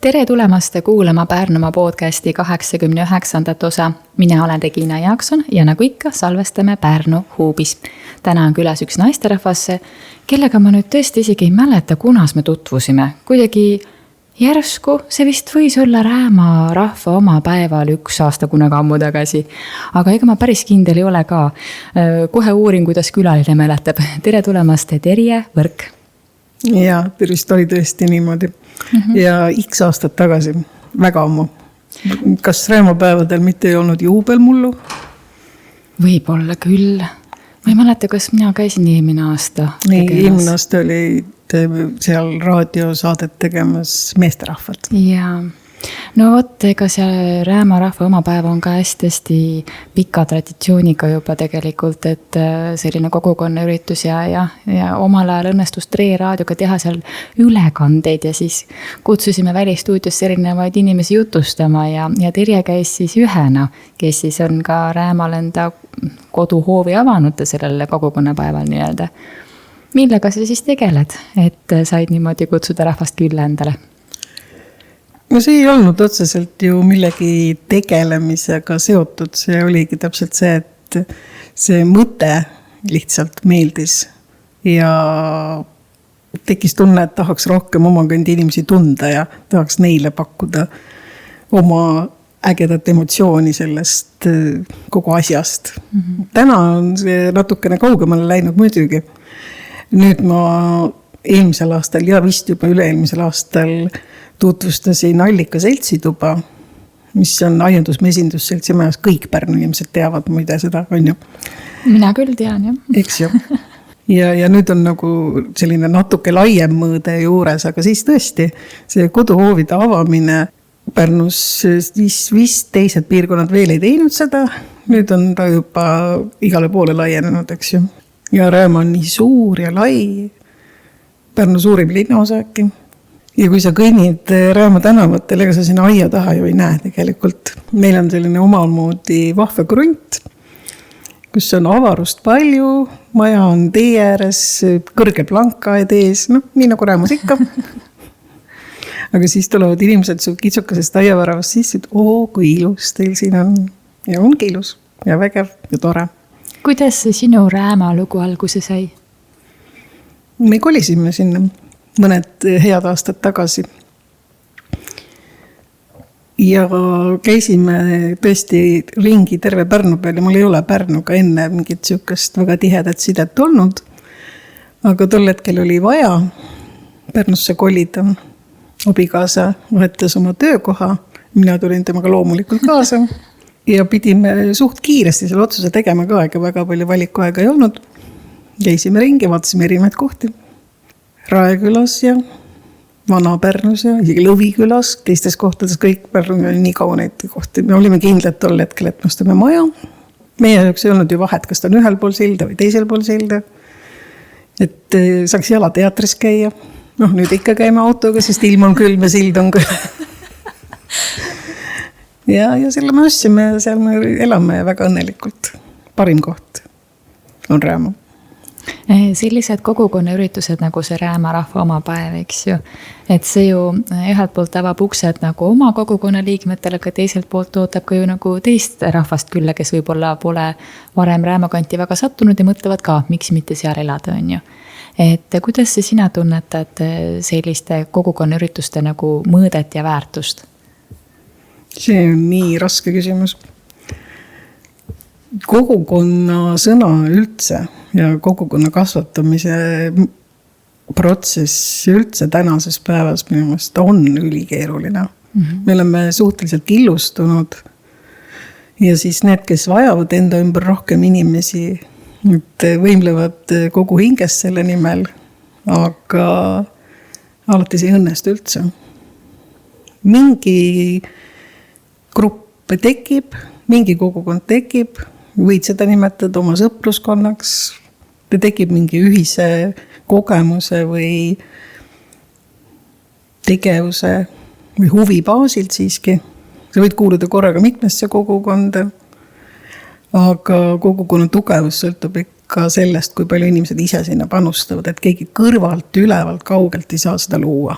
Tere tulemast kuulama Pärnumaa podcasti 89. osa. Mina olen Regina Jaakson ja nagu ikka salvestame Pärnu huubis. Täna on külas üks naisterahvas, kellega ma nüüd tõesti isegi ei mäleta, kunas me tutvusime. Kuidagi järsku see vist võis olla Rääma rahva oma päeval 1 aasta kunagi ammu tagasi. Aga ega ma päris kindel ei ole ka. Kohe uurin, kuidas külaline mäletab. Tere tulemast, Terje Võrk. Ja, vist oli tõesti niimoodi. Ja X aastat tagasi, väga ammu. Kas Rääma päevadel mitte ei olnud juubel mullu? Võib-olla küll. Ma ei mäleta, kas mina käisin eelmine aasta. Eelmine aasta oli seal raadiosaadet tegemas meesterahvad. Jaa. No vot, ega see Rääma rahva oma päev on ka hästi pika traditsiooniga juba tegelikult, et selline kogukonna üritus ja omal ajal õnnestus Tre raadioga teha seal ülekandeid ja siis kutsusime välistuudiosse erinevaid inimesi jutustama ja Terje käis siis ühena, kes siis on ka Räämal enda koduhoovi avanud sellele kogukonna päeval nii-öelda. Millega sa siis tegeled, et said niimoodi kutsuda rahvast külla endale? No see ei olnud otseselt ju millegi tegelemisega seotud, see oligi täpselt see, et see mõte lihtsalt meeldis ja tekkis tunne, et tahaks rohkem omakandi inimesi tunda ja tahaks neile pakkuda oma ägedat emotsiooni sellest kogu asjast. Täna on see natukene kaugemale läinud muidugi. Nüüd ma eelmisel aastal ja vist juba üle-eelmisel aastal tutvustasin Allika seltsituba, mis on aiandusmesindusseltsi majas. Kõik Pärnu inimesed teavad muide seda, on ju? Mina küll tean, jah. Eks ju. Ja nüüd on nagu selline natuke laiem mõõde juures, aga siis tõesti see koduhoovide avamine Pärnus vist teised piirkonnad veel ei teinud seda. Nüüd on ta juba igale poole laienenud, eks ju. Ja Rääma on nii suur ja lai. Pärnu suurim linnaosa äkki. Ja kui sa kõnnid Rääma tänavatel, ega sa sinna aia taha ju ei näe tegelikult. Meil on selline omamoodi vahve krunt, kus on avarust palju, maja on tee ääres, kõrge plankaed ees, nii nagu Räämas ikka. Aga siis tulevad inimesed su kitsukasest aiavaravast sisse, et kui ilus teil siin on. Ja ongi ilus ja vägev ja tore. Kuidas sinu Rääma lugu alguse sai? Me kolisime sinna mõned head aastad tagasi. Ja käisime tõesti ringi terve Pärnu peal ja mul ei ole Pärnuga enne mingit sükest väga tihedat sidet olnud. Aga tol hetkel oli vaja Pärnusse kolida. Abikaasa vahetas oma töökoha. Mina tulin temaga loomulikult kaasa. Ja pidime suht kiiresti selle otsuse tegema ka, ega väga palju valikuaega ei olnud. Käisime ringi, vaatasime erinevaid kohti. Raekülas ja Vana-Pärnus ja Lõvikülas, teistes kohtades kõik Pärnu oli nii kauneid kohti. Me olime kindlad tol hetkel, et me ostame maja. Meie jaoks ei olnud ju vahet, kas ta on ühel pool silda või teisel pool silda. Et saaks jalateatris käia. Nüüd ikka käime autoga, sest ilm on külm ja sild on küll. Ja selle me ostsime ja seal me elame väga õnnelikult. Parim koht on Rääma. Sellised kogukonna üritused nagu see Rääma rahva oma päev, eks ju. Et see ju ühelt poolt avab uksed nagu oma kogukonna liikmetele, aga teiselt poolt ootab ka ju nagu teist rahvast külla, kes võib-olla pole varem Rääma kanti väga sattunud ja mõtlevad ka, miks mitte seal elada on ju. Et kuidas see sina tunnetad selliste kogukonna ürituste nagu mõõdet ja väärtust? See on nii raske küsimus. Kogukonna sõna üldse ja kogukonna kasvatamise protsess üldse tänases päevas minu meelest on ülikeeruline. Me oleme suhteliselt killustunud ja siis need, kes vajavad enda ümber rohkem inimesi, võimlevad kogu hingest selle nimel, aga alati see ei õnnestu üldse. Mingi grupp tekib, mingi kogukond tekib, võid seda nimetada oma sõpruskonnaks, ta tekib mingi ühise kogemuse või tegevuse või huvi baasilt siiski. Sa võid kuuluda korraga mitmesse kogukonda, aga kogukonna tugevus sõltub ikka sellest, kui palju inimesed ise sinna panustavad, et keegi kõrvalt, ülevalt, kaugelt ei saa seda luua.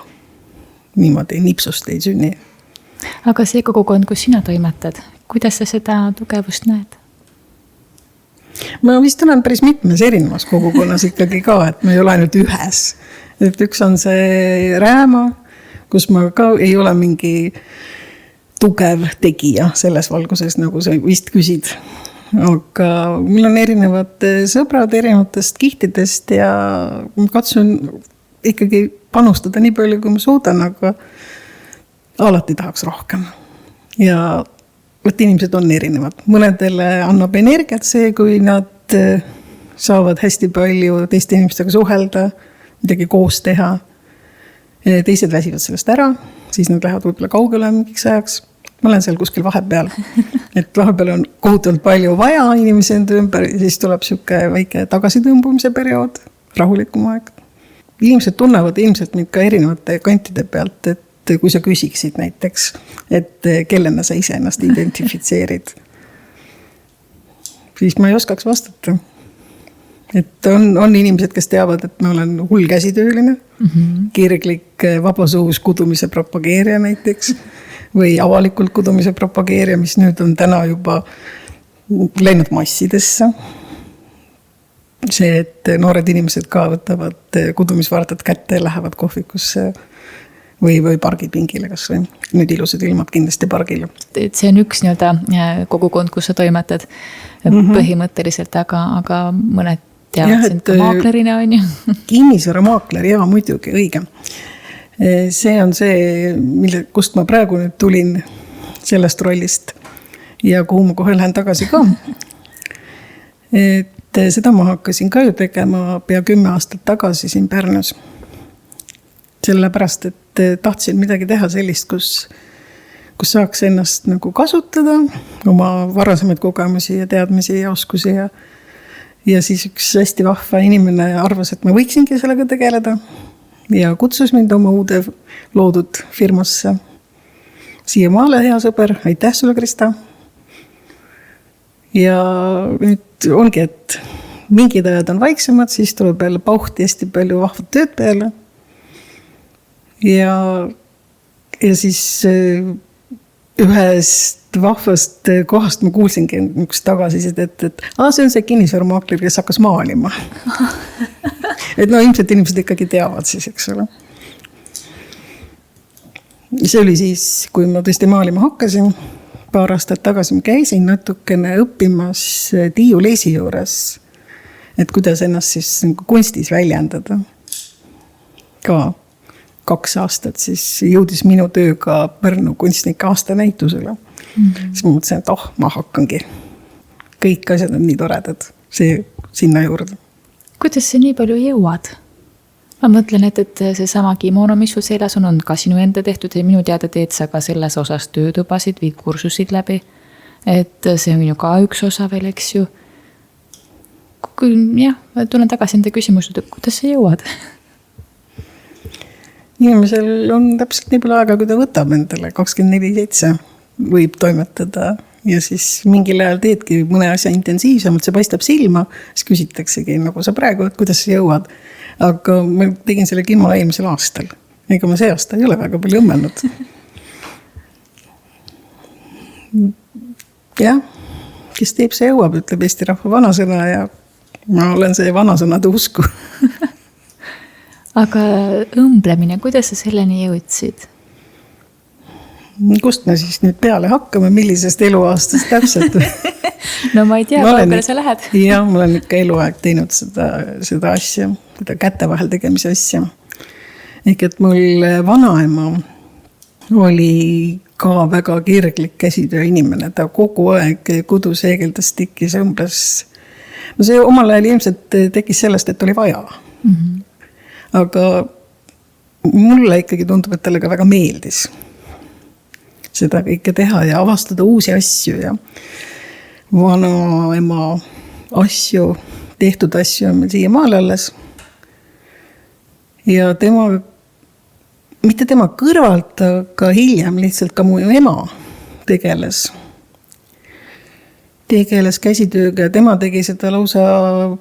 niimoodi nipsust ei sünni. Aga see kogukond, kus sina toimetad, kuidas sa seda tugevust näed? Ma vist olen päris mitmes erinevas kogukonnas ikkagi ka, et ma ei ole ainult ühes. Et üks on see Rääma, kus ma ka ei ole mingi tugev tegija selles valguses, nagu sa vist küsid. Aga mul on erinevad sõbrad erinevatest kihtidest ja katsun ikkagi panustada nii palju, kui ma suudan, aga alati tahaks rohkem. Ja võt inimesed on erinevad. Mõnedele annab energiat see, kui nad saavad hästi palju teiste inimestega suhelda, midagi koos teha. Teised väsivad sellest ära, siis nad lähevad võib-olla kaugele mingiks ajaks. Ma olen seal kuskil vahepeal. Et vahepeal on kohutavalt palju vaja inimesi enda ümber, siis tuleb siuke väike tagasitõmbumise periood, rahulikum aeg. Inimesed tunnevad ilmselt mind ka erinevate kantide pealt, et kui sa küsiksid näiteks, et kellena sa ise ennast identifitseerid, siis ma ei oskaks vastata. Et on inimesed, kes teavad, et ma olen hull käsitööline, kirglik vabasuus kudumise propageerija näiteks, või avalikult kudumise propageerija, mis nüüd on täna juba läinud massidesse. See, et noored inimesed ka võtavad kudumisvartad kätte ja lähevad kohvikusse või pargipingile kas või. Nüüd ilusad ilmad kindlasti pargile. Et see on üks kogukond, kus sa toimetad põhimõtteliselt, aga mõned teavad sind ka maaklerina on ju. Kinnisvara maakler, jaa, muidugi, õige. See on see, kust ma praegu nüüd tulin sellest rollist ja kuhu ma kohe lähen tagasi ka. Et seda ma hakkasin ka ju tegema pea 10 aastat tagasi siin Pärnus. Sellepärast, et tahtsin midagi teha sellist, kus saaks ennast nagu kasutada, oma varasemaid kogemusi ja teadmisi ja oskusi. Ja siis üks hästi vahva inimene arvas, et ma võiksingi sellega tegeleda. Ja kutsus mind oma uude loodud firmasse. Siiamaale hea sõber, aitäh sulle, Krista. Ja nüüd ongi, et mingid ajad on vaiksemad, siis tuleb jälle pauhti hästi palju vahvat tööd peale. Ja siis ühest vahvast kohast ma kuulsingi üks tagasisid, et see on see kinnisvaramaakler, kes hakkas maalima. Et ilmselt inimesed ikkagi teavad siis, eks ole. See oli siis, kui ma tõesti maalima hakkasin, paar aastat tagasi ma käisin natukene õppimas Tiiu Leesi juures, et kuidas ennast siis kunstis väljendada. Ka 2 aastat siis jõudis minu töö ka Pärnu kunstnike aasta näitusele. Siis ma mõtlesin, et ma hakkangi. Kõik asjad on nii toredad, see sinna juurde. Kuidas sa nii palju jõuad? Ma mõtlen, et see sama kimono, mis sul seljas on ka sinu enda tehtud ja minu teada teed sa ka selles osas töötubasid või kursusid läbi. Et see on ju ka üks osa veel, eks ju. Ma tulen tagasi enda küsimused, kuidas sa jõuad? Inimesel on täpselt nii palju aega, kui ta võtab endale 24/7 võib toimetada ja siis mingil ajal teedki mõne asja intensiivsemalt, see paistab silma, siis küsitaksegi, nagu sa praegu, et kuidas sa jõuad. Aga ma tegin selle kimono eelmisel aastal. Ega ma see aasta ei ole väga palju õmmelnud. Jah, kes teeb, see jõuab, ütleb Eesti rahva vanasõna ja ma olen see vanasõnade usku. Aga õmblemine, kuidas sa selleni jõudsid? Kust me siis nüüd peale hakkame, millisest eluaastast täpselt? No ma ei tea, kaugele sa lähed. Jah, ma olen ikka eluaeg teinud seda asja, seda käte vahel tegemise asja. Ehk et mul vanaema oli ka väga kirglik käsitöö inimene, ta kogu aeg kudus, heegeldas, tikkis, õmbles. No see omal ajal ilmselt tekkis sellest, et oli vaja. Aga mulle ikkagi tundub, et talle ka väga meeldis seda kõike teha ja avastada uusi asju ja vanaema asju, tehtud asju on meil siiamaale alles. Ja mitte tema kõrvalt, aga hiljem lihtsalt ka mu ema tegeles käsitööga ja tema tegi seda lausa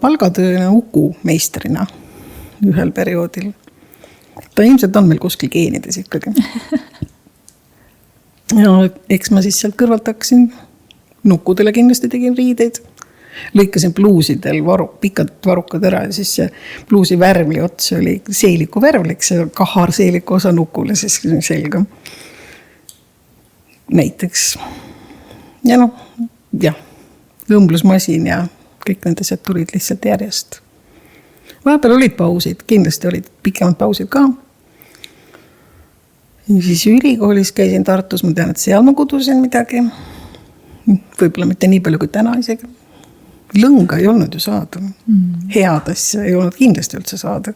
palgatööna Uku meistrina ühel perioodil. ta ilmselt on meil kuskil geenides ikkagi. Ja eks ma siis sealt kõrvalt hakkasin, nukkudele kindlasti tegin riideid, lõikasin pluusidel pikad varukad ära ja siis see pluusi värvli ots oli seeliku värvlik, see kahar seeliku osa nukule siis selga. Näiteks. Ja õmblusmasin ja kõik need asjad tulid lihtsalt järjest. Vahepeal olid pausid, kindlasti olid pikemad pausid ka. Ja siis ülikoolis käisin Tartus, ma tean, et seal ma kudusin midagi. Võib-olla mitte nii palju kui täna isegi. Lõnga ei olnud ju saada. Head asja ei olnud kindlasti üldse saada.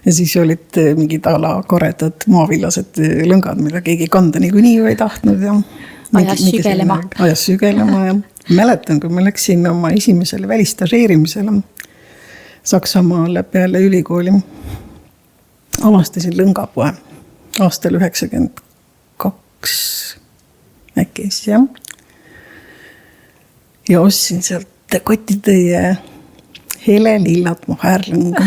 Ja siis olid mingid koredad maavillased lõngad, mida keegi kanda niikuinii ei tahtnud. Ja ajas sügelema ja mäletan, kui ma läksin oma esimesele välistažeerimisele Saksamaale peale ülikooli. Avastasin lõngapoe aastal 92 äkis, jah. Ja ostsin sealt kotitäie hele lillat mohaärlõnga.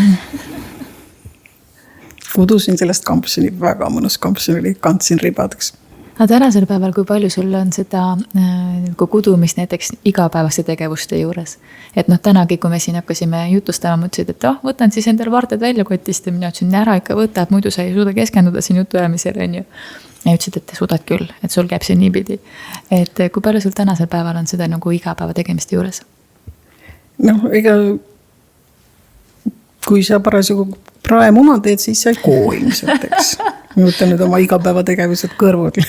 Kudusin sellest kampsuni, väga mõnus kampsun oli, kandsin ribadeks. Aga tänasel päeval, kui palju sul on seda kudumist näiteks igapäevaste tegevuste juures? Et tänagi, kui me siin hakkasime jutustama, mõtlesid, et võtan siis endal varded välja kotist ja mina ütlesin, ära ikka võta, et muidu sa ei suuda keskenduda siin jutu ajamisele. Ja ütlesid, et suudad küll, et sul käib see nii pidi. Et kui palju sul tänasel päeval on seda nagu igapäeva tegemiste juures? Ega kui sa parasjagu praemuna teed, siis sa ei koo ilmselt, eks. Ma võtan nüüd oma igapäeva tegevused kõrvud.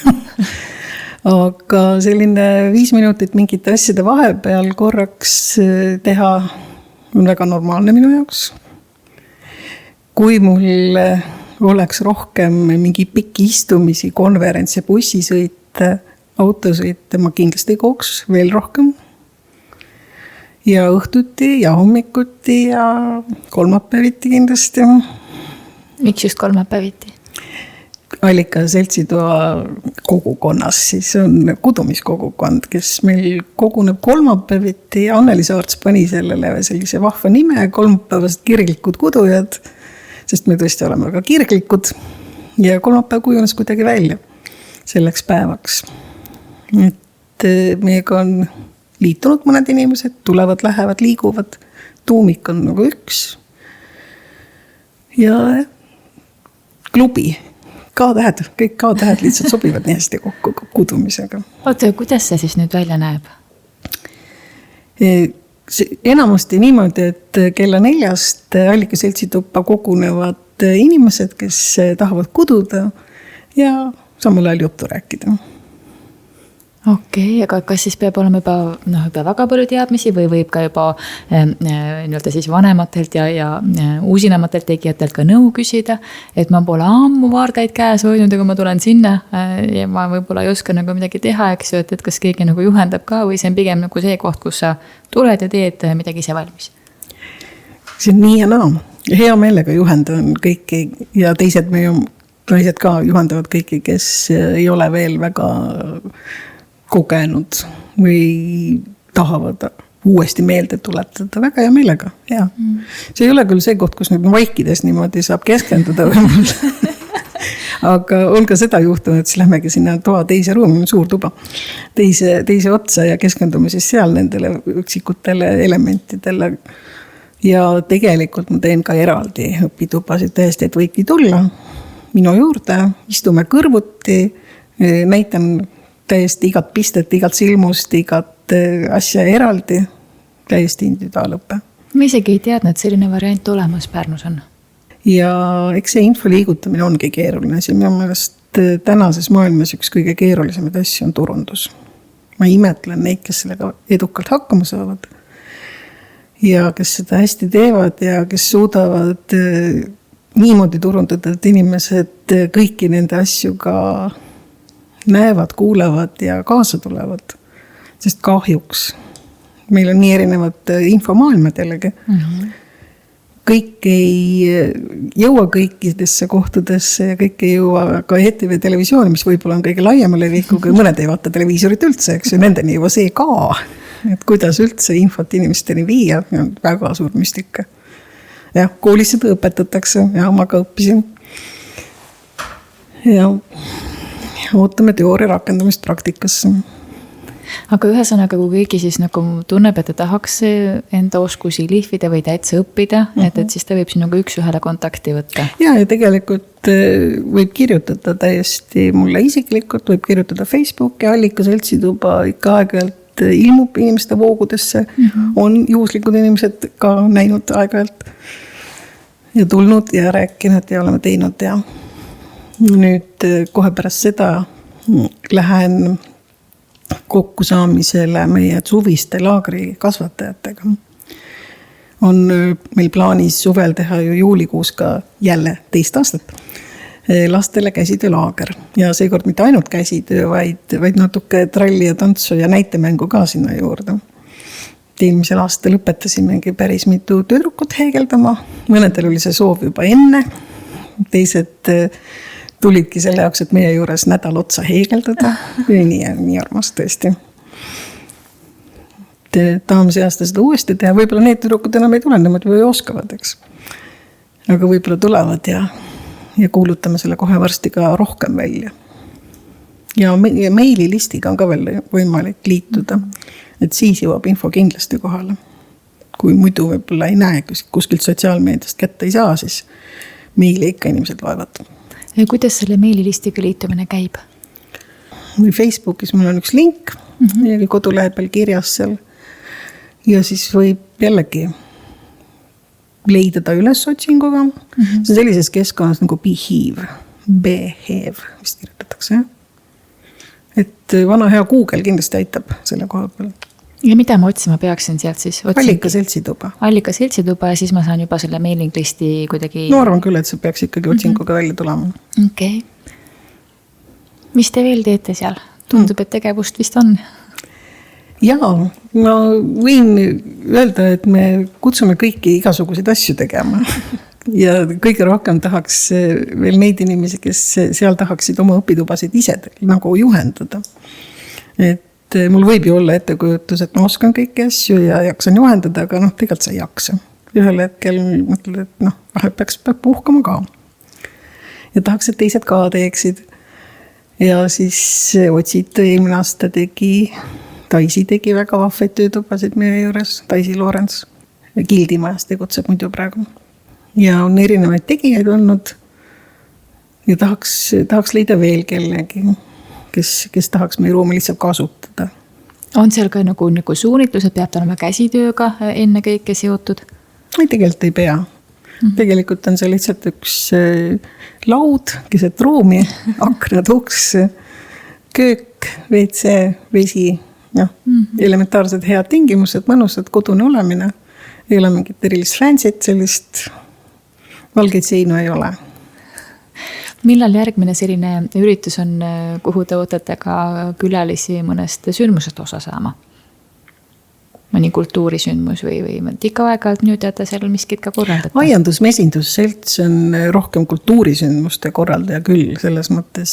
Aga selline 5 minutit mingite asjade vahepeal korraks teha on väga normaalne minu jaoks. Kui mul oleks rohkem mingi pikki istumisi, konverentsi, bussisõite, autosõite, ma kindlasti kooks veel rohkem. Ja õhtuti ja hommikuti ja kolmapäeviti kindlasti. Miks just kolmapäeviti? Allika seltsitoa kogukonnas, siis on kudumiskogukond, kes meil koguneb kolmapäeviti ja Anneli Saarts pani sellele sellise vahva nime, kolmapäevased kirglikud kudujad, sest me tõesti oleme väga kirglikud ja kolmapäev kujunes kuidagi välja selleks päevaks. Et meiega on liitunud mõned inimesed, tulevad, lähevad, liiguvad, tuumik on nagu üks ja klubi. K-tähed, kõik K-tähed lihtsalt sobivad nii hästi kokku kudumisega. Oota, kuidas see siis nüüd välja näeb? Enamasti niimoodi, et kella 4 Allika seltsituppa kogunevad inimesed, kes tahavad kududa ja samal ajal juttu rääkida. Okei, aga kas siis peab olema juba väga palju teadmisi või võib ka juba siis vanematelt ja uusinamatelt tegijatelt ka nõu küsida, et ma pole ammu vaardaid käes hoidnud ja kui ma tulen sinna ja ma võib-olla ei oska nagu midagi teha, eks ju, et kas keegi nagu juhendab ka või see on pigem nagu see koht, kus sa tuled ja teed midagi ise valmis? See on nii ja naa. Hea meelega juhendan kõiki ja teised meie naised ka juhendavad kõiki, kes ei ole veel väga kogenud või tahavad uuesti meelde tuletada väga hea meelega. Ja. See ei ole küll see koht, kus nüüd vaikides niimoodi saab keskenduda aga on ka seda juhtunud, et siis lähmegi sinna toa teise ruumi, suur tuba, teise otsa ja keskendume siis seal nendele üksikutele elementidele. Ja tegelikult ma teen ka eraldi õpitubasid täiesti, et võibki tulla minu juurde, istume kõrvuti, näitan täiesti igat pistet, igat silmust, igat asja eraldi, täiesti individuaalõppe. Ma isegi ei teadnud, et selline variant olemas Pärnus on. Ja eks see info liigutamine ongi keeruline. See minu meelest tänases maailmas üks kõige keerulisemaid asju on turundus. Ma imetlen neid, kes sellega edukalt hakkama saavad ja kes seda hästi teevad ja kes suudavad niimoodi turundada, et inimesed kõiki nende asju ka näevad, kuulevad ja kaasa tulevad. Sest kahjuks meil on nii erinevad infomaailmad jällegi. Kõik ei jõua kõikidesse kohtadesse ja kõik ei jõua ka ETV televisiooni, mis võib-olla on kõige laiemale liikuga. Mõned ei vaata televiisorit üldse, eks ju, nendeni jõua see ka. Et kuidas üldse infot inimesteni viia, on väga suur müstika. Ja koolis seda õpetatakse ja ma ka õppisin. ja ootame teooria rakendamist praktikasse. Aga ühesõnaga, kui keegi siis nagu tunneb, et ta tahaks enda oskusi lihvida või täitsa õppida, et siis ta võib sinuga üks-ühele kontakti võtta. Ja tegelikult võib kirjutada täiesti mulle isiklikult, võib kirjutada Facebooki, Allika seltsituba ikka aeg-ajalt ilmub inimeste voogudesse. On juhuslikud inimesed ka näinud aeg-ajalt ja tulnud ja rääkinud ja oleme teinud ja nüüd kohe pärast seda lähen kokkusaamisele meie suviste laagri kasvatajatega. On meil plaanis suvel teha ju juulikuus ka jälle teist aastat lastele käsitöölaager. Ja seekord mitte ainult käsitöö, vaid natuke tralli ja tantsu ja näitemängu ka sinna juurde. Eelmisel aastal lõpetasimegi päris mitu tüdrukut heegeldama. Mõnedel oli see soov juba enne. Teised tulidki selle jaoks, et meie juures nädal otsa heegeldada. Nii armas tõesti. Tahame see aasta seda uuesti teha. Võib-olla need tüdrukud enam ei tule, nemad või oskavad, eks. Aga võib-olla tulevad ja kuulutame selle kohe varsti ka rohkem välja. Ja meililistiga on ka veel võimalik liituda. Et siis jõuab info kindlasti kohale. Kui muidu võib-olla ei näe kuskilt sotsiaalmeediast kätte ei saa, siis meile ikka inimesed loevad. Ja kuidas selle meililistiga liitumine käib? Facebookis mul on üks link kodulehe peal kirjas seal ja siis võib jällegi leida ta üles otsinguga. See on sellises keskkonnas nagu Behave, vist kirjutatakse. Et vana hea Google kindlasti aitab selle koha peal. Ja mida ma otsima peaksin sealt siis? Allika seltsituba. Allika seltsituba ja siis ma saan juba selle mailing listi kuidagi... No arvan küll, et see peaks ikkagi otsinguga välja tulema. Okei. Mis te veel teete seal? Tundub, et tegevust vist on. Jaa, ma võin öelda, et me kutsume kõiki igasuguseid asju tegema. Ja kõige rohkem tahaks veel neid inimesi, kes seal tahaksid oma õpitubasid ise nagu juhendada. Et mul võib ju olla ettekujutus, et ma oskan kõiki asju ja jaksan juhendada, aga tegelikult sa ei jaksa. Ühel hetkel mõtled, et vahe peaks puhkama ka. Ja tahaks, et teised ka teeksid. Ja siis Otsit eelmine aasta Taisi tegi väga vahvaid töötubasid meie juures, Taisi Loorens. Gildimajas tegutseb muidu praegu. Ja on erinevaid tegijaid olnud ja tahaks leida veel kellegi. Kes tahaks meie ruumi lihtsalt kasutada. On seal ka nagu suunitlus, et peab olema käsitööga enne kõike seotud? Ei, tegelikult ei pea. Tegelikult on see lihtsalt üks laud, keset ruumi, aknad, uks, köök, WC, vesi, elementaarsed head tingimused, mõnusad kodune olemine. Ei ole mingit erilist fansit, sellist valgeid seinu ei ole. Millal järgmine selline üritus on, kuhu te ootate ka külalisi mõnest sündmusest osa saama? Mõni kultuurisündmus või ikka aeg-ajalt nüüd teate seal miskit ka korraldada? Aiandusmesindusselts on rohkem kultuurisündmuste korraldaja küll. Selles mõttes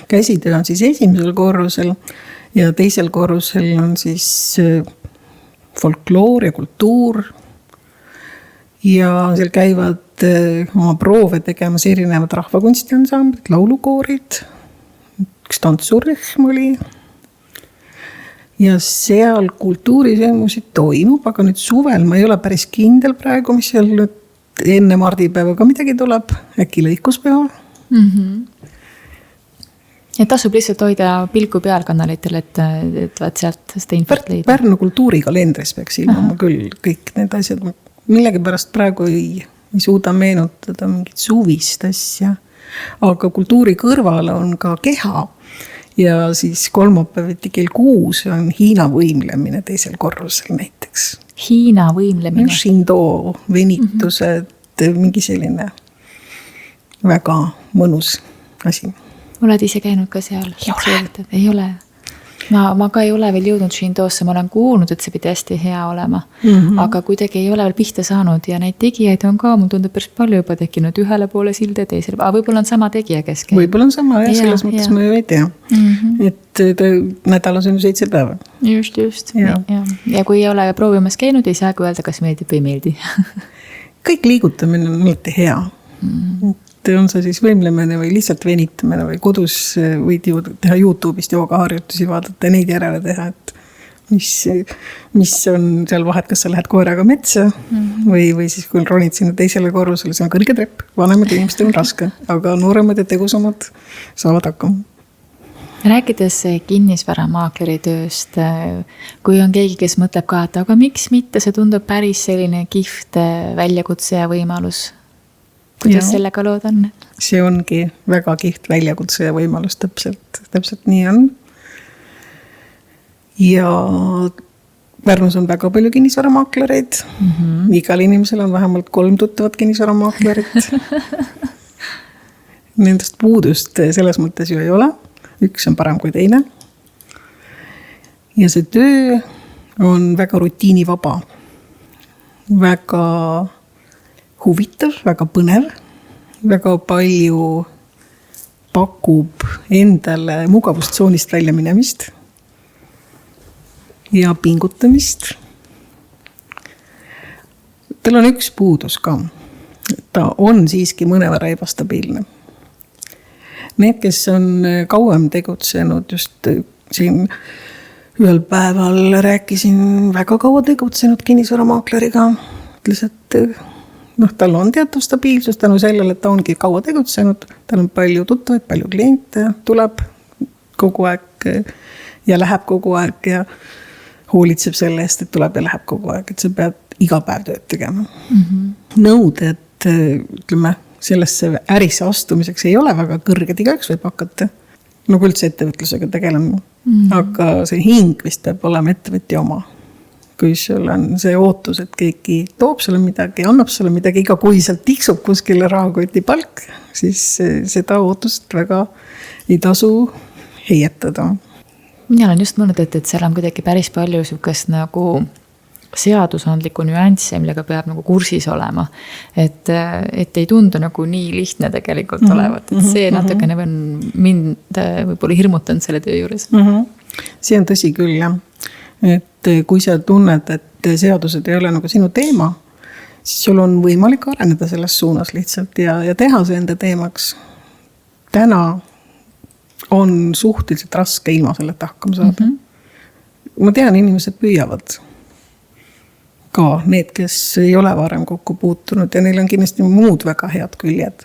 käsitöö on siis esimesel korrusel ja teisel korrusel on siis folkloor ja kultuur. Ja seal käivad oma proove tegemas erinevad rahvakunstiansaambrid, laulukoorid, üks tantsurühm oli. Ja seal kultuurisündmusi toimub, aga nüüd suvel ma ei ole päris kindel praegu, mis seal nüüd enne mardipäeva ka midagi tuleb, äkki lõikuspäeva. Ja tasub lihtsalt hoida pilku peal kanalitel, et sealt seda infot leida. Pärnu kultuurikalendris peaks ilmuma küll kõik need asjad. Millegi pärast praegu ei suuda meenutada mingit suvist asja, aga kultuuri kõrval on ka keha ja siis kolmapäeviti kell 6 on Hiina võimlemine teisel korrusel näiteks. Hiina võimlemine? Shindo venitused, mingi selline väga mõnus asi. Oled ise käinud ka seal? Ei ole. Ma ka ei ole veel jõudnud Shindosse, ma olen kuulnud, et see pidi hästi hea olema. Aga kuidagi ei ole veel pihta saanud ja neid tegijaid on ka, mul tundub päris palju juba tekkinud ühele poole silde, teisele, aga võib-olla on sama tegija keskel. Võib-olla on sama, ja selles mõttes ma ju ei tea. Et nädalas on 7 päeva. Just. Ja kui ei ole proovimas käinud, ei saa öelda, kas meeldib või ei meeldi. Kõik liigutamine on alati hea. et on see siis võimlemine või lihtsalt venitamine või kodus võid ju teha YouTube'ist joogaharjutusi vaadata ja neid järele teha, et mis on seal vahet, kas sa lähed koeraga metsa või siis kui ronid sinna teisele korrusele, see on kõrge trepp, vanemad inimestel on raske, aga nooremad ja tegusamad saavad hakkama. Rääkides kinnisvaramaakleri tööst, kui on keegi, kes mõtleb ka, et aga miks mitte, see tundub päris selline kihvt väljakutse ja võimalus. Kuidas sellega lood on? See ongi väga kihvt väljakutse ja võimalus, täpselt nii on. Ja Pärnus on väga palju kinnisvaramaaklereid. Igal inimesel on vähemalt 3 tuttavat kinnisvaramaaklerit. Nendest puudust selles mõttes ju ei ole. Üks on parem kui teine. Ja see töö on väga rutiinivaba. Väga huvitav, väga põnev. Väga palju pakub endale mugavustsoonist välja minemist. Ja pingutamist. Tal on üks puudus ka. Ta on siiski mõnevõrra ebastabiilne. Need, kes on kauem tegutsenud, just siin ühel päeval rääkisin väga kaua tegutsenud kinnisvaramaakleriga, ütles, et tal on teatav stabiilsus tänu sellele, et ta ongi kaua tegutsenud, tal on palju tuttavaid, palju kliente, tuleb kogu aeg ja läheb kogu aeg ja hoolitseb selle eest, et tuleb ja läheb kogu aeg, et sa pead iga päev tööd tegema. Nõuded, ütleme, sellesse ärisse astumiseks ei ole väga kõrged, igaüks võib hakata. Nagu üldse ettevõtlusega tegelema. Aga see hing vist peab olema ettevõtja oma. Kui sul on see ootus, et keegi toob sulle midagi, annab sulle midagi, iga kui sealt tiksub kuskile rahakoti palk, siis seda ootust väga ei tasu heietada. Mina olen just mõelnud, et seal on kuidagi päris palju sihukest nagu seadusandliku nüansse, millega peab nagu kursis olema. Et ei tundu nagu nii lihtne tegelikult olevat. Et see natukene on mind võib-olla hirmutanud selle töö juures. See on tõsi küll, jah. Et kui sa tunned, et seadused ei ole nagu sinu teema, siis sul on võimalik areneda selles suunas lihtsalt ja teha see enda teemaks. Täna on suhteliselt raske ilma selleta hakkama saada. Ma tean, inimesed püüavad ka need, kes ei ole varem kokku puutunud ja neil on kindlasti muud väga head küljed.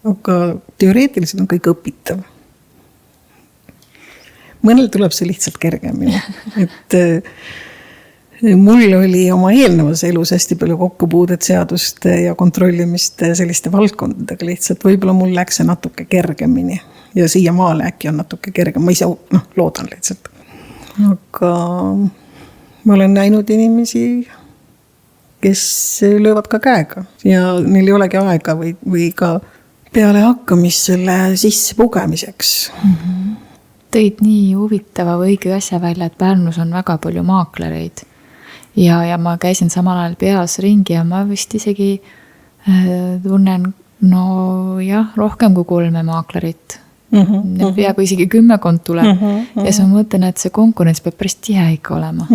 Aga teoreetiliselt on kõik õpitav. Mõnel tuleb see lihtsalt kergemini. Et mul oli oma eelnevas elus hästi palju kokkupuudet seaduste ja kontrollimist selliste valdkondadega lihtsalt. Võib-olla mul läks see natuke kergemini. Ja siia maale äkki on natuke kergem. Ma ise loodan lihtsalt. Aga ma olen näinud inimesi, kes löövad ka käega. Ja neil ei olegi aega või ka peale hakkamist selle sisse pugemiseks. Tõid nii huvitava või õige asja välja, et Pärnus on väga palju maaklereid. Ja ma käisin samal ajal peas ringi ja ma vist isegi tunnen, rohkem kui 3 maaklerit. Peaaegu isegi 10 tuleb. Ja siis ma mõtlen, et see konkurents peab päris tihe ikka olema.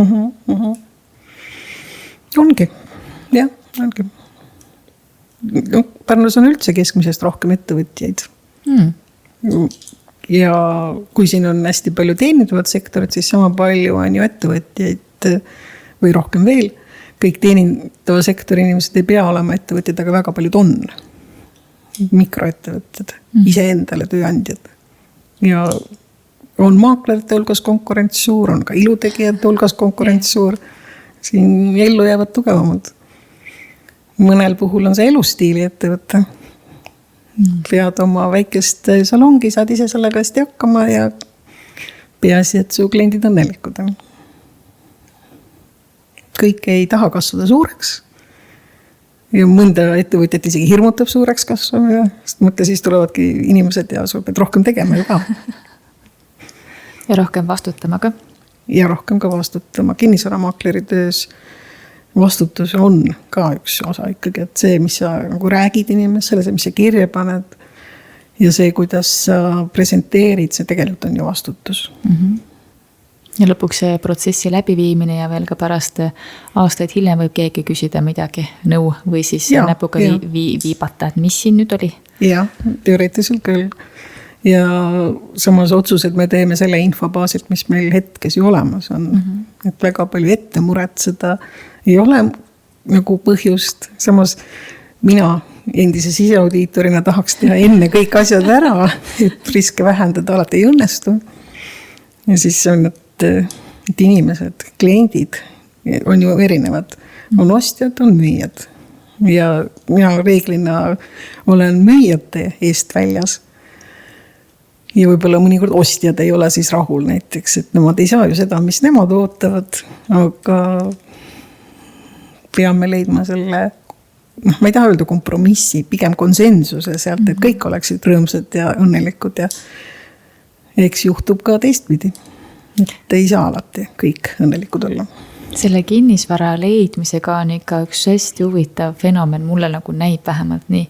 Ongi. Jah, ongi. Pärnus on üldse keskmisest rohkem ettevõtjaid. Ja kui siin on hästi palju teeninduvad sektorid, siis sama palju on ju ettevõtjaid või rohkem veel. Kõik teenindava sektori inimesed ei pea olema ettevõtjad, aga väga paljud on. Mikroettevõtjad, iseendale tööandjad. Ja on maaklerite hulgas konkurents suur, on ka ilutegijate hulgas konkurents suur. Siin ellu jäävad tugevamad. Mõnel puhul on see elustiili ettevõte. Pead oma väikest salongi, saad ise sellega hästi hakkama ja peaasi, et su kliendid on õnnelikud. Kõik ei taha kasvada suureks. Ja mõnda ettevõtjat isegi hirmutab suureks kasvamine, sest mõtle siis tulevadki inimesed ja sul pead rohkem tegema juba. Ja rohkem vastutama ka. Ja rohkem ka vastutama. Kinnisvaramaakleri töös vastutus on ka üks osa ikkagi, et see, mis sa nagu räägid inimesele, see, mis sa kirja paned ja see, kuidas sa presenteerid, see tegelikult on ju vastutus. Ja lõpuks see protsessi läbiviimine ja veel ka pärast aastaid hiljem võib keegi küsida midagi nõu või siis näpuga viibata, et mis siin nüüd oli? jah, teoreetiliselt küll. Ja samas otsused me teeme selle infobaasilt, mis meil hetkes ju olemas on. Et väga palju ette muretseda ei ole nagu põhjust. Samas mina endise siseaudiitorina tahaks teha enne kõik asjad ära, et riske vähendada alati ei õnnestu. Ja siis on et inimesed, kliendid on ju erinevad. On ostjad, on müüjad. Ja mina reeglina olen müüjate eest väljas. Ja võib-olla mõnikord ostjad ei ole siis rahul näiteks, et nemad ei saa ju seda, mis nemad ootavad, aga peame leidma selle, ma ei taha öelda kompromissi, pigem konsensuse sealt, et kõik oleksid rõõmsad ja õnnelikud ja eks juhtub ka teistpidi, et ei saa alati kõik õnnelikud olla. Selle kinnisvara leidmisega on ikka üks hästi huvitav fenomen, mulle nagu näib vähemalt nii,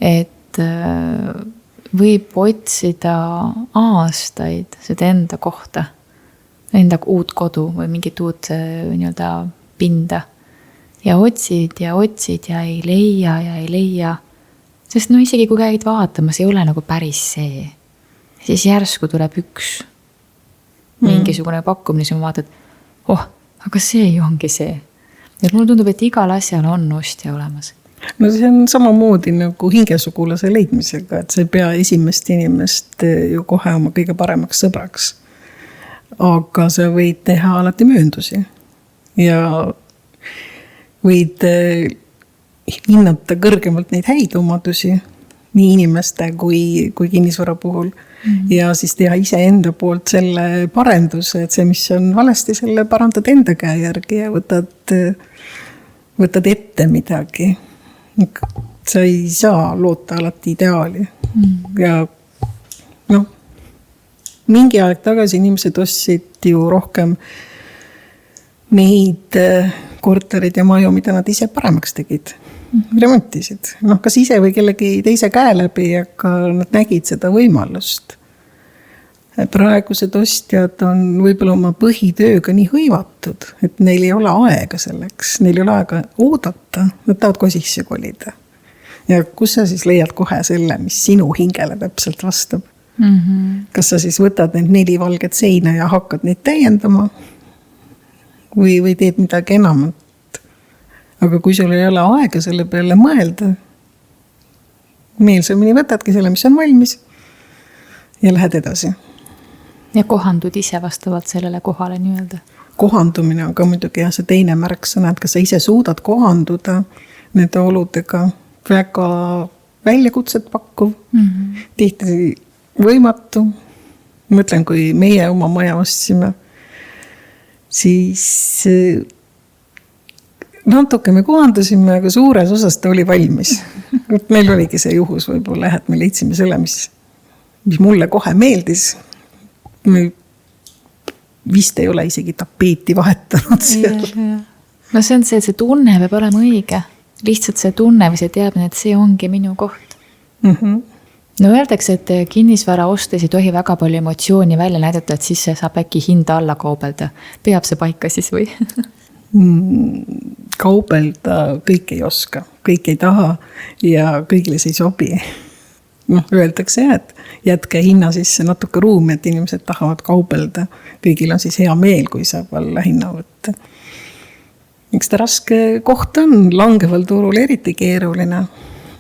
et võib otsida aastaid seda enda kohta, enda uut kodu või mingit uut nii-öelda pinda. Ja otsid ja ei leia ja ei leia. Sest no isegi kui käid vaatamas, ei ole nagu päris see. Siis järsku tuleb üks mingisugune pakkumine, siis ma vaatad, aga see ju ongi see. Ja mulle tundub, et igal asjal on ostja olemas. No see on samamoodi nagu hingesugulase leidmisega, et sa ei pea esimest inimest ju kohe oma kõige paremaks sõbraks. Aga sa võid teha alati mööndusi ja võid hinnata kõrgemalt neid häid omadusi nii inimeste kui kinnisvara puhul ja siis teha ise enda poolt selle parenduse, et see, mis on valesti, selle parandad enda käe järgi ja võtad ette midagi. Sa ei saa loota alati ideaali. Ja mingi aeg tagasi inimesed ostsid ju rohkem neid korterid ja maju, mida nad ise paremaks tegid. Remontisid. Kas ise või kellegi teise käe läbi, aga nad nägid seda võimalust. Praegused ostjad on võib-olla oma põhitööga nii hõivatud, et neil ei ole aega selleks, neil ei ole aega oodata, nad tahavad kohe sisse kolida. Ja kus sa siis leiad kohe selle, mis sinu hingele täpselt vastab? Kas sa siis võtad need 4 valget seina ja hakkad neid täiendama või teed midagi enamat? Aga kui sul ei ole aega selle peale mõelda, meelsamini võtadki selle, mis on valmis ja lähed edasi. Ja kohandud ise vastavalt sellele kohale nii-öelda. Kohandumine on ka muidugi see teine märksõna, et kas sa ise suudad kohanduda nende oludega väga väljakutset pakkuv, tihti võimatu. Mõtlen, kui meie oma maja ostsime, siis natuke me kohandusime, aga suures osas ta oli valmis. Meil oligi see juhus võib-olla, et me leidsime selle, mis mulle kohe meeldis. Me vist ei ole isegi tapeeti vahetanud seal. No see on see, et see tunne peab olema õige. Lihtsalt see tunne või see teadmine, et see ongi minu koht. No öeldakse, et kinnisvara ostes ei tohi väga palju emotsiooni välja näidata, et siis saab äkki hinda alla kaubelda. Peab see paika siis või? Kaubelda kõik ei oska, kõik ei taha ja kõigile see ei sobi. Öeldakse, et jätke hinna sisse natuke ruumi, et inimesed tahavad kaubelda. Kõigil on siis hea meel, kui saab alla hinna võtta. Miks ta raske koht on langeval turul eriti keeruline?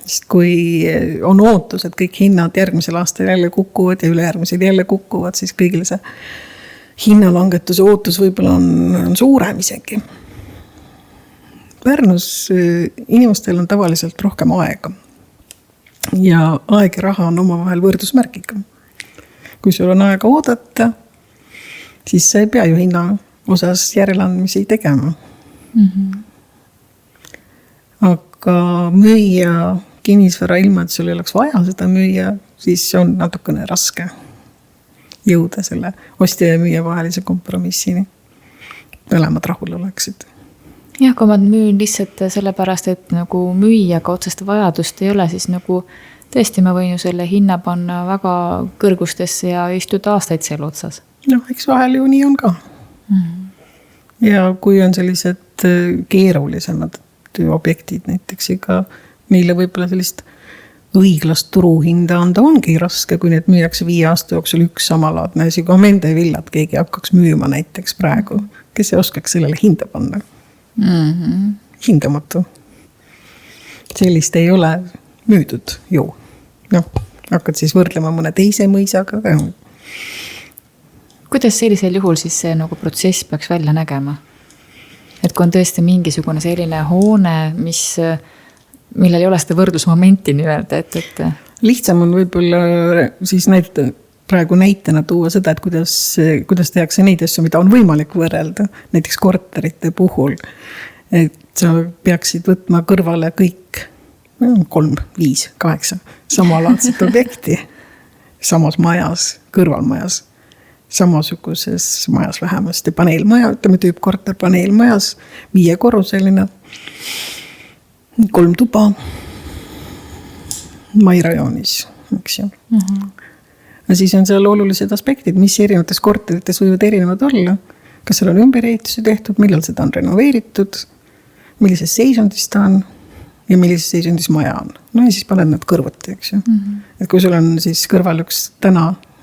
Sest kui on ootus, et kõik hinnad järgmisel aastal jälle kukuvad ja ülejärgmisel jälle kukuvad, siis kõigil see hinnalangetuse ootus võib-olla on suurem isegi. Pärnus inimestel on tavaliselt rohkem aega. Ja aeg ja raha on omavahel võrdusmärgiga. Kui sul on aega oodata, siis sa ei pea ju hinna osas järeleandmisi tegema. Aga müüa kinnisvara ilma, et sul ei oleks vaja seda müüa, siis on natukene raske jõuda selle ostja ja müüa vahelise kompromissini. Mõlemad rahul oleksid. Jah, kui ma müün lihtsalt sellepärast, et nagu müüjaga otsest vajadust ei ole, siis nagu tõesti ma võin ju selle hinna panna väga kõrgustesse ja istuda aastaid selle otsas. Eks vahel ju nii on ka. Ja kui on sellised keerulisemad objektid näiteks, ega neile võib-olla sellist õiglast turuhinda anda ongi raske, kui need müüakse 5 aasta jooksul üks samalaadne asi, kui Amende villad keegi hakkaks müüma näiteks praegu, kes ei oskaks sellele hinda panna. Hindamatu. Sellist ei ole müüdud ju. Noh, hakkad siis võrdlema mõne teise mõisaga. Kuidas sellisel juhul siis see nagu protsess peaks välja nägema? Et kui on tõesti mingisugune selline hoone, millel ei ole seda võrdlusmomenti nii-öelda, et... Lihtsam on võib-olla siis praegu näitena tuua seda, et kuidas tehakse neid asju, mida on võimalik võrrelda. Näiteks korterite puhul. Et sa peaksid võtma kõrvale kõik 3, 5, 8 samalaadset objekti samas majas, kõrvalmajas, samasuguses majas vähemasti paneelmaja, ütleme tüüpkorter paneelmajas, 5-korruseline, 3 tuba mairajoonis, eks ju. Ja siis on seal olulised aspektid, mis erinevates korterites võivad erinevad olla. Kas seal on ümberehitusi tehtud, millal seda on renoveeritud, millises seisundis ta on ja millises seisundis maja on. No ja siis paned nad kõrvuti, eks ju. Et kui sul on siis kõrval üks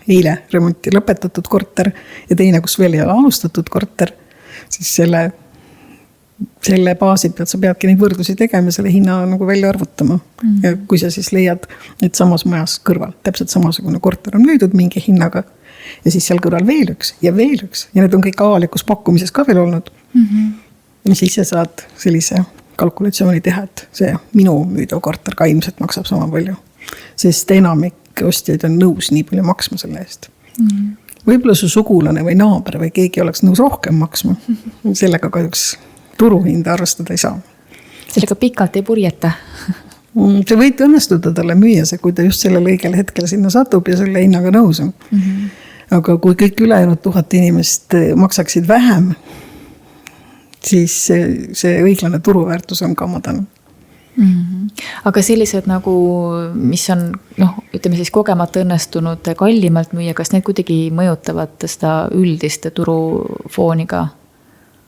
eile remonti lõpetatud korter ja teine, kus veel ei ole alustatud korter, siis selle baasil pead sa peadki neid võrdlusi tegema ja selle hinna nagu välja arvutama. Ja kui sa siis leiad, et samas majas kõrval täpselt samasugune korter on müüdud mingi hinnaga ja siis seal kõrval veel üks ja need on kõik avalikus pakkumises ka veel olnud. Ja siis sa saad sellise kalkulatsiooni teha, et see minu müüdav korter ka ilmselt maksab sama palju, sest enamik ostjaid on nõus nii palju maksma selle eest. Võib-olla su sugulane või naaber või keegi oleks nõus rohkem maksma. Sellega kahjuks turuhinda arvestada ei saa. Sellega pikalt ei purjeta. See võid õnnestuda talle müüa see, kui ta just sellel õigel hetkel sinna satub ja selle hinnaga nõus on. Aga kui kõik ülejäänud 1000 inimest maksaksid vähem, siis see õiglane turuväärtus on ka madal. Aga sellised nagu, mis on, ütleme siis kogemata õnnestunud kallimalt müüa, kas need kuidagi mõjutavad seda üldist turufooni ka?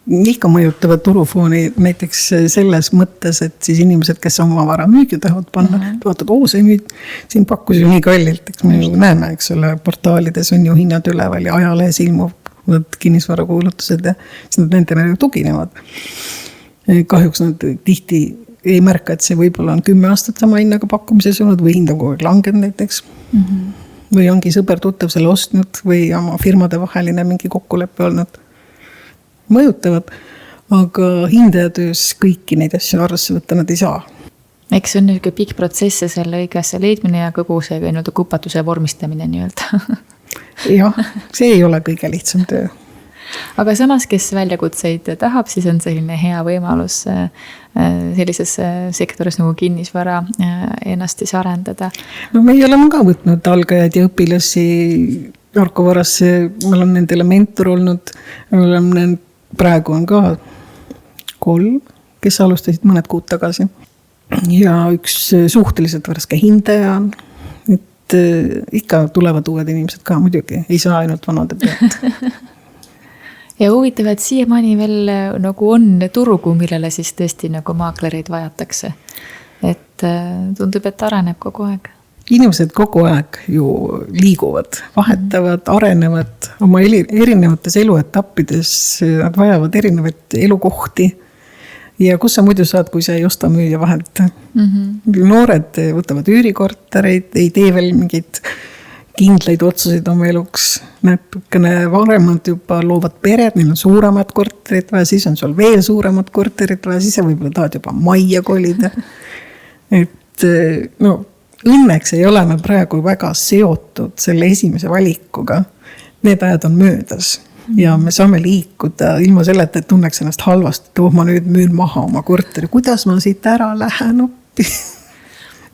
Ikka mõjutavad turufooni näiteks selles mõttes, et siis inimesed, kes oma vara müügi tahavad panna, vaatad, see müüd, siin pakkus ju nii kallilt, eks me näeme, eks ole, portaalides on ju hinnad üleval ja ajalehes ilmub kinnisvarakuulutused ja siis nad nendele tuginevad. Kahjuks nad tihti ei märka, et see võib-olla on 10 aastat sama hinnaga pakkumises olnud või hind on kogu aeg langenud näiteks. Või ongi sõber tuttav selle ostnud või oma firmade vaheline mingi kokkuleppe olnud. Mõjutavad, aga hindajatöös kõiki neid asju arvesse võtta nad ei saa. Eks see on niisugune pikk protsess selle õigesse leidmine ja kogu see kupatuse vormistamine nii-öelda. Jah, see ei ole kõige lihtsam töö. Aga samas, kes väljakutseid tahab, siis on selline hea võimalus sellises sektoris nagu kinnisvara ennast siis arendada. No me oleme ka võtnud algajaid ja õpilasi Arkovarasse, me oleme nendele mentor olnud, praegu on ka 3, kes alustasid mõned kuud tagasi. Ja üks suhteliselt värske hindaja on, et ikka tulevad uued inimesed ka muidugi, ei saa ainult vanade pealt. Ja huvitav, et siiamaani veel nagu on turgu, millele siis tõesti nagu maaklereid vajatakse. Et tundub, et areneb kogu aeg. Inimesed kogu aeg ju liiguvad, vahetavad, arenevad oma erinevates eluetappides, nad vajavad erinevaid elukohti. Ja kus sa muidu saad, kui sa ei osta müüa vahelt? Noored võtavad üürikortereid, ei tee veel mingid kindlaid otsuseid oma eluks. Natukene varemad juba loovad pered, neil on suuremad korterid vaja, siis on sul veel suuremad korterid vaja, siis sa võib-olla tahad juba majja kolida. Et õnneks ei ole me praegu väga seotud selle esimese valikuga. Need ajad on möödas ja me saame liikuda ilma selleta, et tunneks ennast halvasti, et ma nüüd müün maha oma korteri. Kuidas ma siit ära lähen oppi?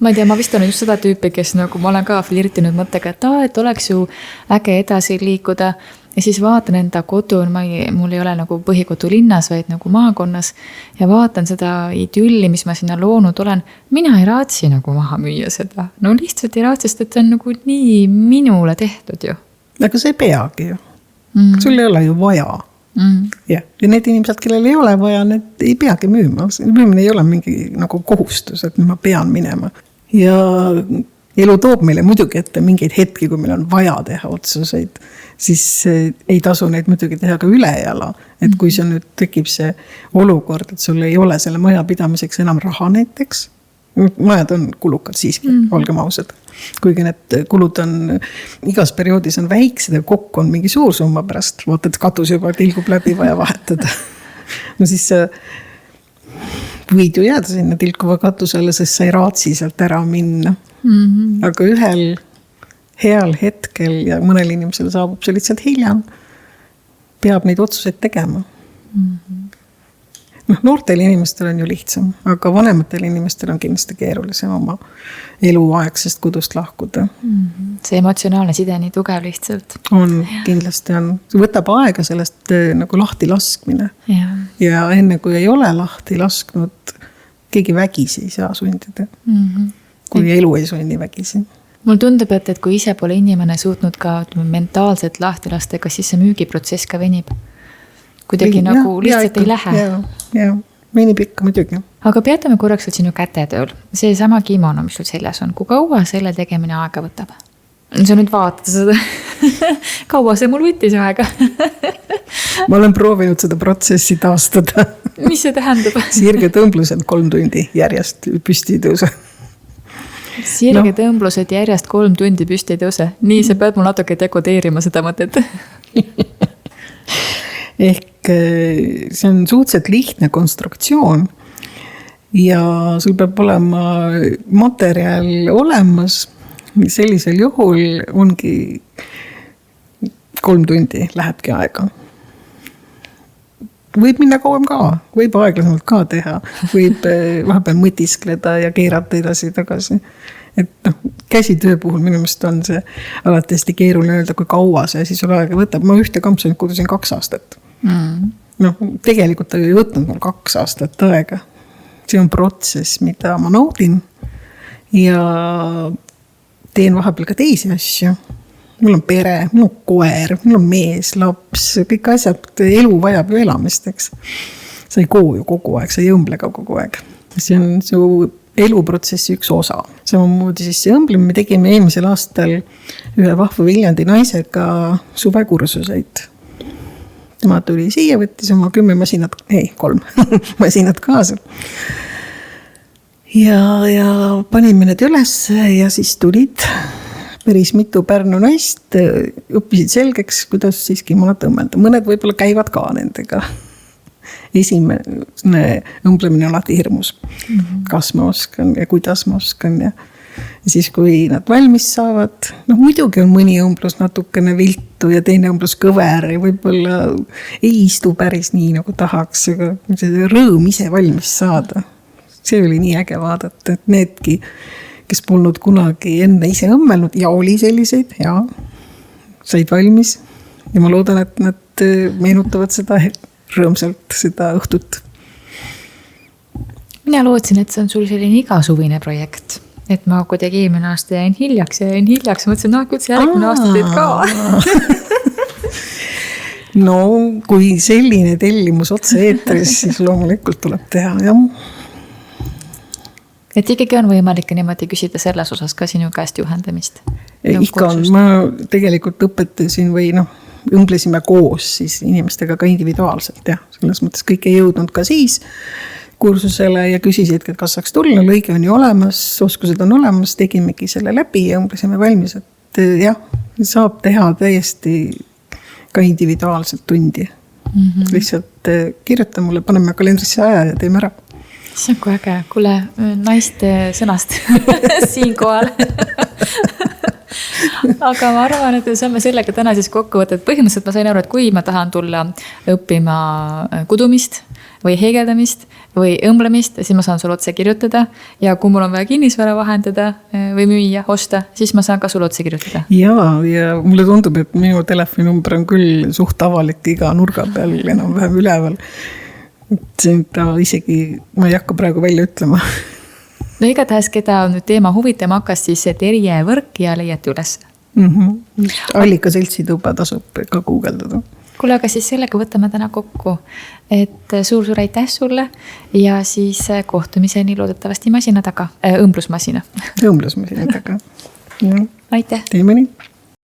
Ma ei tea, ma vist olen just seda tüüpi, kes nagu ma olen ka flirtinud mõttega, et oleks ju äge edasi liikuda ja siis vaatan enda kodu, mul ei ole nagu põhikodu linnas, vaid nagu maakonnas ja vaatan seda idülli, mis ma sinna loonud olen. Mina ei raatsi nagu maha müüa seda. No lihtsalt ei raatsi, sest et see on nagu nii minule tehtud ju. Aga see ei peagi ju. Sul ei ole ju vaja. Ja need inimesed, kellel ei ole vaja, need ei peagi müüma. Müümine ei ole mingi nagu kohustus, et ma pean minema. Ja elu toob meile muidugi ette mingeid hetki, kui meil on vaja teha otsuseid, siis ei tasu neid muidugi teha ka ülejala. Et kui see nüüd tekib see olukord, et sul ei ole selle maja pidamiseks enam raha näiteks, majad on kulukad siiski, olgem ausad. Kuigi need kulud on, igas perioodis on väiksed ja kokku on mingi suur summa pärast, vaatad katus juba tilgub läbi, vaja vahetada. No siis võid ju jääda sinna tilkuva katusele, sest sa ei raatsi sealt ära minna. Aga ühel heal hetkel ja mõnel inimesel saabub see lihtsalt hiljem, peab neid otsuseid tegema. Noortel inimestel on ju lihtsam, aga vanematel inimestel on kindlasti keerulisem oma eluaegsest kodust lahkuda. See emotsionaalne side nii tugev lihtsalt. On, kindlasti on. See võtab aega sellest nagu lahti laskmine. Ja enne kui ei ole lahti lasknud, keegi vägisi ei saa sundida. Kui elu ei sunni vägisi. Mul tundub, et kui ise pole inimene suutnud ka mentaalselt lahti lasta, kas siis see müügiprotsess ka venib? Kuidagi nagu lihtsalt ei lähe. Ja, venib ikka muidugi. Aga peatame korraks sinu kätetööl. See sama kimono, mis sul seljas on. Kui kaua selle tegemine aega võtab? Sa nüüd vaatad seda. Kaua see mul võttis aega? Ma olen proovinud seda protsessi taastada. Mis see tähendab? Sirge tõmblused 3 tundi järjest püsti ei tõuse. Sirge tõmblused järjest 3 tundi püsti ei tõuse. Nii, sa pead mul natuke dekodeerima seda mõtet. Ehk see on suhteliselt lihtne konstruktsioon ja sul peab olema materjal olemas. Sellisel juhul ongi 3 tundi lähebki aega. Võib minna kauem ka, võib aeglasemalt ka teha, võib vahepeal mõtiskleda ja keerata edasi tagasi. Et käsitöö puhul minu meelest on see alati hästi keeruline öelda, kui kaua see siis aega võtab. Ma ühte kampsunit kudusin 2 aastat. Tegelikult ta ei võtnud mul 2 aastat aega. See on protsess, mida ma naudin ja teen vahepeal ka teisi asju. Mul on pere, mul on koer, mul on mees, laps, kõik asjad, elu vajab ju elamisteks. Sa ei koo ju kogu aeg, sa ei õmble ka kogu aeg. See on su eluprotsessi üks osa. Samamoodi siis see õmblemine, me tegime eelmisel aastal ühe vahva Viljandi naisega suvekursuseid. Tema tuli siia, võttis oma 10 masinat, 3 masinat kaasa. Ja panime need üles ja siis tulid päris mitu Pärnu naist, õppisid selgeks, kuidas siis kimonat õmmelda. Mõned võib-olla käivad ka nendega. Esimene õmblemine on alati hirmus. Kas ma oskan ja kuidas ma oskan ja siis, kui nad valmis saavad, muidugi on mõni õmblus natukene viltu ja teine õmblus kõver ja võib-olla ei istu päris nii, nagu tahaks, aga see rõõm ise valmis saada. See oli nii äge vaadata, et needki, kes polnud kunagi enne ise õmmelnud ja oli selliseid ja said valmis ja ma loodan, et nad meenutavad seda rõõmsalt seda õhtut. Mina lootsin, et see on sul selline igasuvine projekt. Et ma kuidagi eelmine aasta jäin hiljaks. Mõtlesin, küll see järgmine aasta teed ka. No, kui selline tellimus otse eetris, siis loomulikult tuleb teha, jah. Et ikkagi on võimalik niimoodi küsida selles osas ka sinu käest juhendamist? Ikka on, ma tegelikult õpetasin või õmblesime koos siis inimestega ka individuaalselt, jah. Selles mõttes kõik ei jõudnud ka siis kursusele ja küsisid, et kas saaks tulla, lõige on ju olemas, oskused on olemas, tegimegi selle läbi ja õmblesime valmis, et jah, saab teha täiesti ka individuaalselt tundi. Lihtsalt kirjuta mulle, paneme kalendrisse aja ja teeme ära. See on kui äge, kuule naiste sõnast siin kohal. Aga ma arvan, et saame sellega täna siis kokku võtta, et põhimõtteliselt ma sain aru, et kui ma tahan tulla õppima kudumist või heegeldamist või õmblemist, siis ma saan sul otse kirjutada ja kui mul on vaja kinnisvara vahendada või müüa, osta, siis ma saan ka sul otse kirjutada. Ja mulle tundub, et minu telefoninumber on küll suht avalik iga nurga peal enam-vähem üleval. Ta isegi, ma ei hakka praegu välja ütlema. No igatahes, keda nüüd teema huvitama hakkas, siis Terje võrk ja leiate üles. Allika seltsituba tasub ka guugeldada. kuule, aga siis sellega võtame täna kokku, et suur aitäh sulle ja siis kohtumiseni loodetavasti masina taga, õmblusmasina. Õmblusmasina taga. Aitäh. Teeme nii.